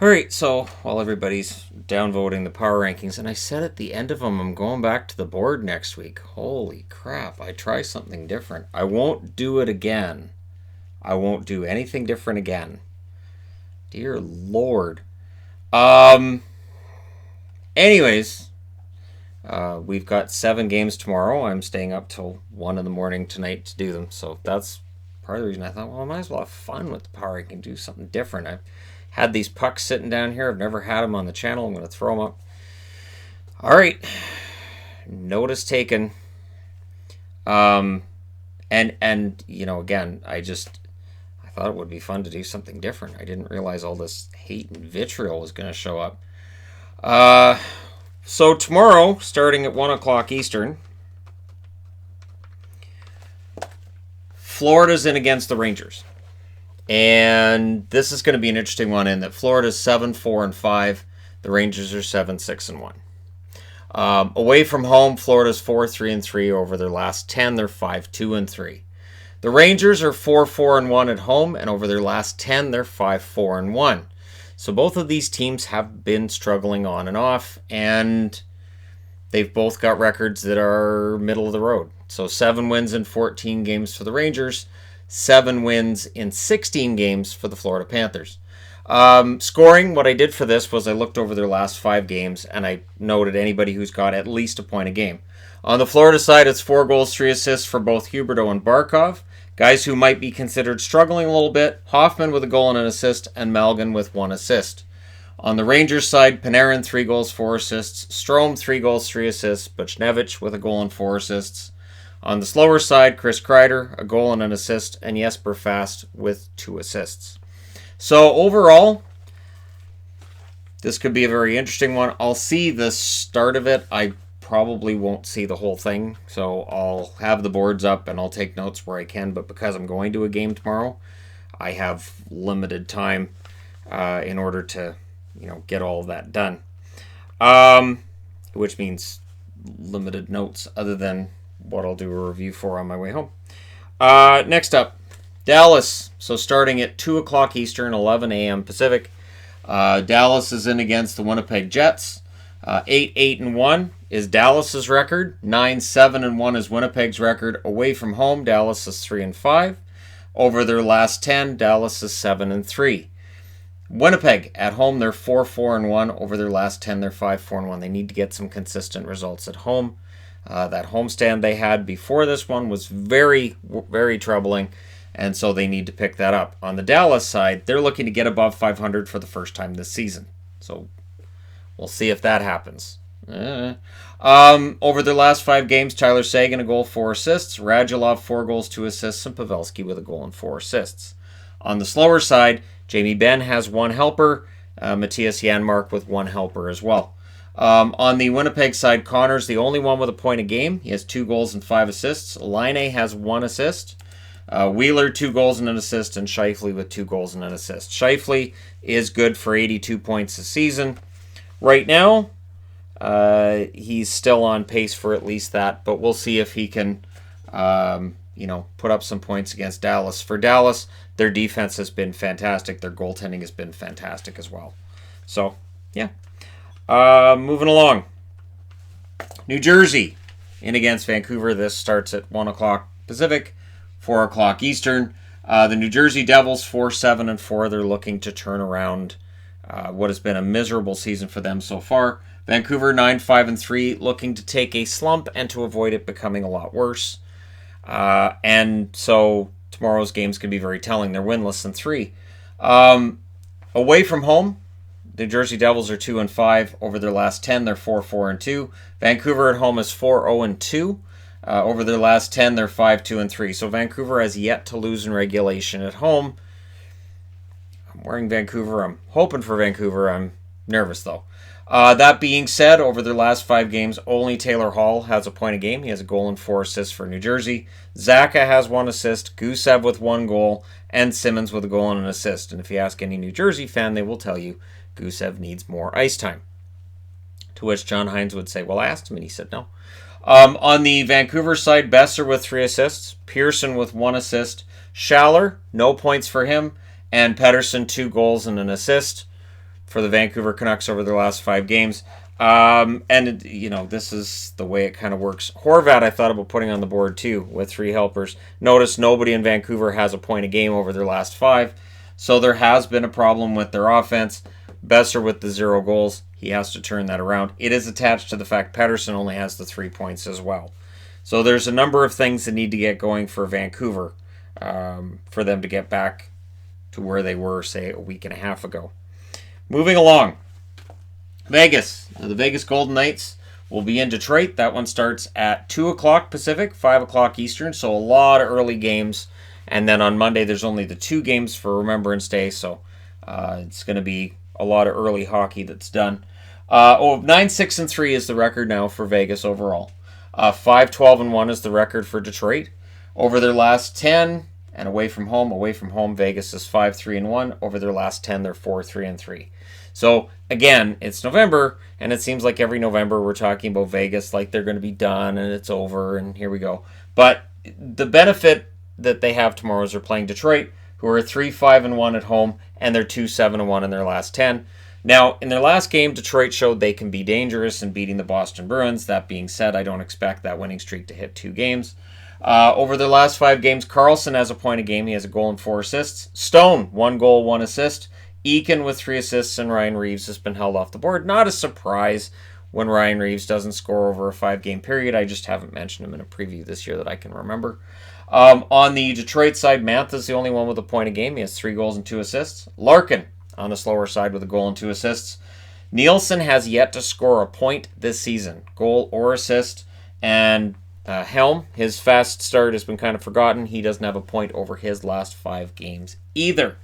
All right, so while everybody's downvoting the power rankings, and I said at the end of them, I'm going back to the board next week. Holy crap, I try something different. I won't do it again. I won't do anything different again. Dear Lord. Anyways, we've got 7 games tomorrow. I'm staying up till 1 in the morning tonight to do them. So that's part of the reason I thought, well, I might as well have fun with the power. I can do something different. I've had these pucks sitting down here. I've never had them on the channel. I'm going to throw them up. All right. Notice taken. And you know, again, I thought it would be fun to do something different. I didn't realize all this hate and vitriol was going to show up. So tomorrow, starting at 1 o'clock Eastern, Florida's in against the Rangers. And this is going to be an interesting one in that Florida's 7-4-5. The Rangers are 7-6-1. Away from home, Florida's 4-3-3 over their last 10. They're 5-2-3. The Rangers are 4-4-1 at home, and over their last 10, they're 5-4-1. So both of these teams have been struggling on and off, and they've both got records that are middle of the road. So 7 wins in 14 games for the Rangers, 7 wins in 16 games for the Florida Panthers. Scoring, what I did for this was I looked over their last 5 games, and I noted anybody who's got at least a point a game. On the Florida side, it's 4 goals, 3 assists for both Huberdeau and Barkov. Guys who might be considered struggling a little bit, Hoffman with a goal and an assist, and Malgin with 1 assist. On the Rangers side, Panarin 3 goals, 4 assists, Strome 3 goals, 3 assists, Buchnevich with a goal and 4 assists. On the slower side, Chris Kreider, a goal and an assist, and Jesper Fast with 2 assists. So overall, this could be a very interesting one. I'll see the start of it. I probably won't see the whole thing, so I'll have the boards up and I'll take notes where I can, but because I'm going to a game tomorrow, I have limited time in order to, get all of that done. Which means limited notes other than what I'll do a review for on my way home. Next up, Dallas. So starting at 2 o'clock Eastern, 11 a.m. Pacific. Dallas is in against the Winnipeg Jets. 8-8-1 is Dallas's record. 9-7-1 is Winnipeg's record. Away from home, Dallas is 3-5. Over their last 10, Dallas is 7-3. Winnipeg at home, they're 4-4-1. Over their last 10, they're 5-4-1. They need to get some consistent results at home. That homestand they had before this one was very, very troubling, and so they need to pick that up. On the Dallas side, they're looking to get above 500 for the first time this season. So we'll see if that happens. Over their last 5 games, Tyler Seguin, a goal, 4 assists. Radulov, 4 goals, 2 assists. And Pavelski with a goal and 4 assists. On the slower side, Jamie Benn has 1 helper. Matthias Janmark with 1 helper as well. On the Winnipeg side, Connor's the only one with a point a game. He has 2 goals and 5 assists. Laine has 1 assist. Wheeler, 2 goals and an assist. And Scheifele with 2 goals and an assist. Scheifele is good for 82 points a season. Right now, he's still on pace for at least that, but we'll see if he can, put up some points against Dallas. For Dallas, their defense has been fantastic. Their goaltending has been fantastic as well. So, yeah. Moving along. New Jersey in against Vancouver. This starts at 1 o'clock Pacific, 4 o'clock Eastern. The New Jersey Devils, 4-7-4. They're looking to turn around what has been a miserable season for them so far. Vancouver 9-5-3, looking to take a slump and to avoid it becoming a lot worse. And so tomorrow's games can be very telling. They're winless in 3. Away from home, the Jersey Devils are 2-5. Over their last 10, they're 4-4-2. Vancouver at home is 4-0-2. Over their last 10, they're 5-2-3. So Vancouver has yet to lose in regulation at home. I'm wearing Vancouver. I'm hoping for Vancouver. I'm nervous, though. That being said, over their last 5 games, only Taylor Hall has a point a game. He has a goal and 4 assists for New Jersey. Zacha has 1 assist, Gusev with 1 goal, and Simmons with a goal and an assist. And if you ask any New Jersey fan, they will tell you Gusev needs more ice time. To which John Hines would say, well, I asked him, and he said no. On the Vancouver side, Besser with 3 assists, Pearson with 1 assist, Schaller, no points for him, and Pettersson 2 goals and an assist. for the Vancouver Canucks over their last 5 games. This is the way it kind of works. Horvat, I thought about putting on the board too with 3 helpers. Notice nobody in Vancouver has a point a game over their last 5. So there has been a problem with their offense. Besser with the 0 goals. He has to turn that around. It is attached to the fact Pettersson only has the 3 points as well. So there's a number of things that need to get going for Vancouver for them to get back to where they were, say, a week and a half ago. Moving along. Vegas. The Vegas Golden Knights will be in Detroit. That one starts at 2 o'clock Pacific, 5 o'clock Eastern, so a lot of early games. And then on Monday, there's only the 2 games for Remembrance Day, so it's going to be a lot of early hockey that's done. 9-6-3 is the record now for Vegas overall. 5-12-1 is the record for Detroit. Over their last 10, and away from home, Vegas is 5-3-1. Over their last 10, they're 4-3-3. So, again, it's November, and it seems like every November we're talking about Vegas like they're going to be done, and it's over, and here we go. But the benefit that they have tomorrow is they're playing Detroit, who are 3-5-1 at home, and they're 2-7-1 in their last 10. Now, in their last game, Detroit showed they can be dangerous in beating the Boston Bruins. That being said, I don't expect that winning streak to hit 2 games. Over their last 5 games, Karlsson has a point a game. He has a goal and 4 assists. Stone, 1 goal, 1 assist. Eakin with 3 assists, and Ryan Reeves has been held off the board. Not a surprise when Ryan Reeves doesn't score over a 5-game period. I just haven't mentioned him in a preview this year that I can remember. On the Detroit side, Mantha's the only one with a point a game. He has 3 goals and 2 assists. Larkin on the slower side with a goal and 2 assists. Nielsen has yet to score a point this season, goal or assist. And Helm, his fast start has been kind of forgotten. He doesn't have a point over his last 5 games either.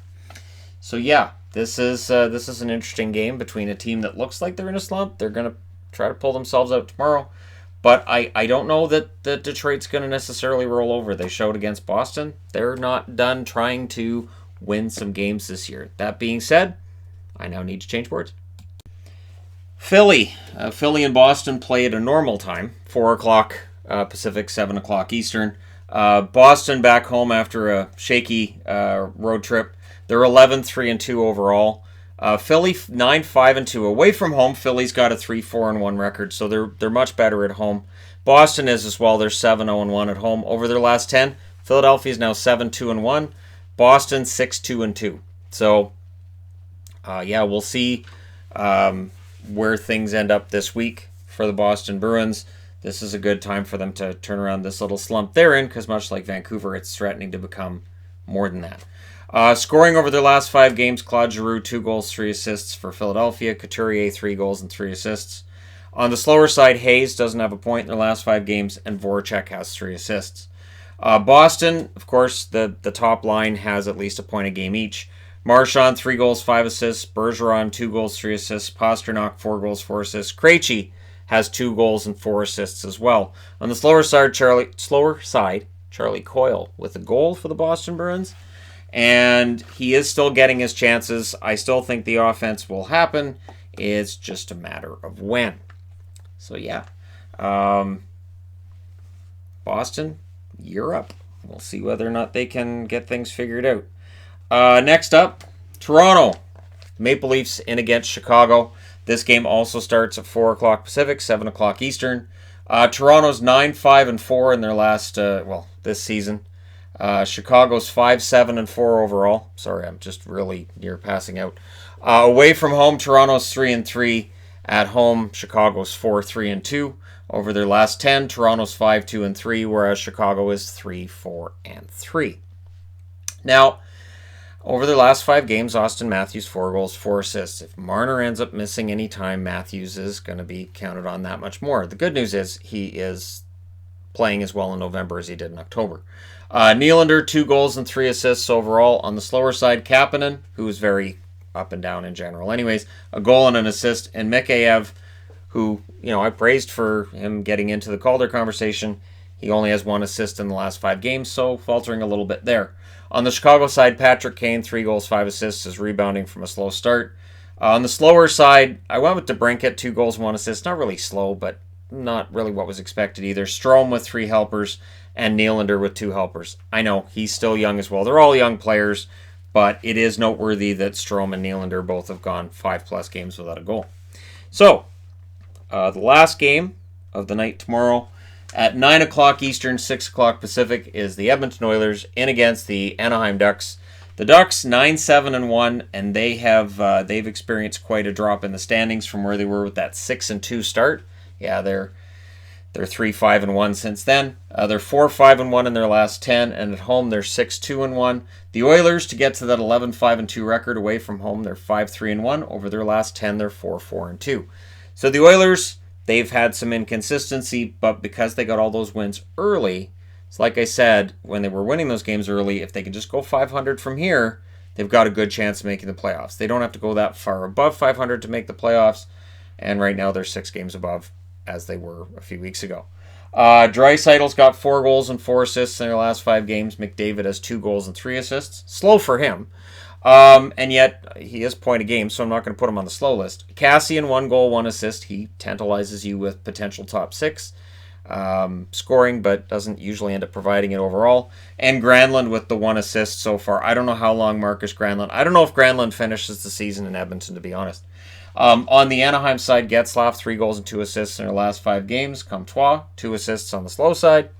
So yeah, this is an interesting game between a team that looks like they're in a slump. They're going to try to pull themselves out tomorrow. But I don't know that Detroit's going to necessarily roll over. They showed against Boston. They're not done trying to win some games this year. That being said, I now need to change words. Philly and Boston play at a normal time, 4 o'clock Pacific, 7 o'clock Eastern. Boston back home after a shaky road trip. They're 11-3-2 overall. Philly 9-5-2 away from home. Philly's got a 3-4-1 record, so they're much better at home. Boston is as well. They're 7-0-1 at home. Over their last 10, Philadelphia is now 7-2-1. Boston 6-2-2. So, we'll see where things end up this week for the Boston Bruins. This is a good time for them to turn around this little slump they're in, because much like Vancouver, it's threatening to become more than that. Scoring over their last 5 games, Claude Giroux, 2 goals, 3 assists for Philadelphia. Couturier, 3 goals and 3 assists. On the slower side, Hayes doesn't have a point in their last 5 games, and Voracek has 3 assists. Boston, of course, the top line has at least a point a game each. Marchand, 3 goals, 5 assists. Bergeron, 2 goals, 3 assists. Pasternak, 4 goals, 4 assists. Krejci has 2 goals and 4 assists as well. On the slower side, Charlie Coyle with a goal for the Boston Bruins. And he is still getting his chances. I still think the offense will happen. It's just a matter of when. So, yeah. Boston, you're up. We'll see whether or not they can get things figured out. Next up, Toronto. Maple Leafs in against Chicago. This game also starts at 4 o'clock Pacific, 7 o'clock Eastern. Toronto's 9-5-4 in their last, this season. Chicago's 5-7-4 overall. Sorry, I'm just really near passing out. Away from home, Toronto's 3-3. At home, Chicago's 4-3-2. Over their last 10, Toronto's 5-2-3, whereas Chicago is 3-4-3. Now, over their last 5 games, Austin Matthews 4 goals, 4 assists. If Marner ends up missing any time, Matthews is going to be counted on that much more. The good news is he is playing as well in November as he did in October. Nylander, 2 goals and 3 assists overall. On the slower side, Kapanen, who is very up and down in general anyways, a goal and an assist. And Mikheyev, who, I praised for him getting into the Calder conversation. He only has 1 assist in the last 5 games, so faltering a little bit there. On the Chicago side, Patrick Kane, 3 goals, 5 assists, is rebounding from a slow start. On the slower side, I went with DeBrincat, 2 goals, 1 assist. Not really slow, but not really what was expected either. Strome with 3 helpers, and Nylander with 2 helpers. I know, he's still young as well. They're all young players, but it is noteworthy that Strome and Nylander both have gone 5+ games without a goal. So, the last game of the night tomorrow at 9 o'clock Eastern, 6 o'clock Pacific is the Edmonton Oilers in against the Anaheim Ducks. The Ducks 9-7-1, and they've experienced quite a drop in the standings from where they were with that 6-2 start. Yeah, they're 3-5-1 since then. They're 4-5-1 in their last 10, and at home they're 6-2-1. The Oilers, to get to that 11-5-2 record away from home, they're 5-3-1. Over their last 10, they're 4-4-2. So the Oilers, they've had some inconsistency, but because they got all those wins early, it's like I said, when they were winning those games early, if they can just go 500 from here, they've got a good chance of making the playoffs. They don't have to go that far above 500 to make the playoffs, and right now they're 6 games above, as they were a few weeks ago. Draisaitl's got 4 goals and 4 assists in their last 5 games. McDavid has 2 goals and 3 assists. Slow for him. And yet, he is point a game, so I'm not going to put him on the slow list. Cassian, 1 goal, 1 assist. He tantalizes you with potential top 6 scoring, but doesn't usually end up providing it overall. And Granlund with the 1 assist so far. I don't know how long Marcus Granlund... I don't know if Granlund finishes the season in Edmonton, to be honest. On the Anaheim side, Getzlaf, 3 goals and 2 assists in their last 5 games. Comtois, 2 assists on the slow side.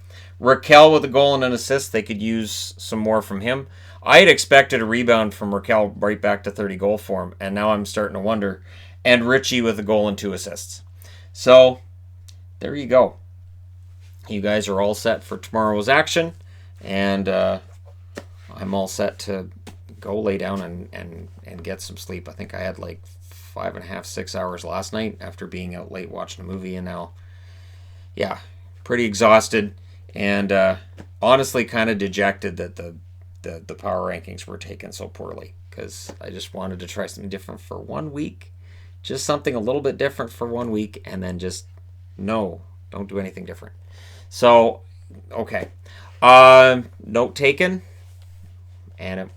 Raquel with a goal and an assist. They could use some more from him. I had expected a rebound from Raquel right back to 30 goal form, and now I'm starting to wonder. And Richie with a goal and 2 assists. So, there you go. You guys are all set for tomorrow's action, and I'm all set to go lay down and get some sleep. I think I had like 5.5, 6 hours last night after being out late watching a movie, and now, yeah, pretty exhausted, and honestly kind of dejected that the power rankings were taken so poorly, because I just wanted to try something different for 1 week, just something a little bit different for 1 week, and then just, no, don't do anything different. So, okay, note taken, and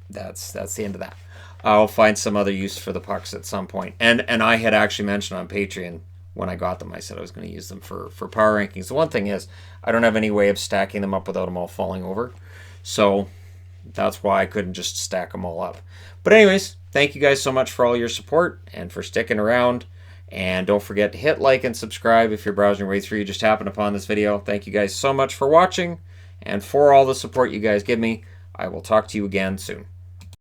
that's the end of that. I'll find some other use for the pucks at some point. And I had actually mentioned on Patreon when I got them, I said I was going to use them for power rankings. The one thing is, I don't have any way of stacking them up without them all falling over. So that's why I couldn't just stack them all up. But anyways, thank you guys so much for all your support and for sticking around. And don't forget to hit like and subscribe if you're browsing your way through. You just happened upon this video. Thank you guys so much for watching and for all the support you guys give me. I will talk to you again soon.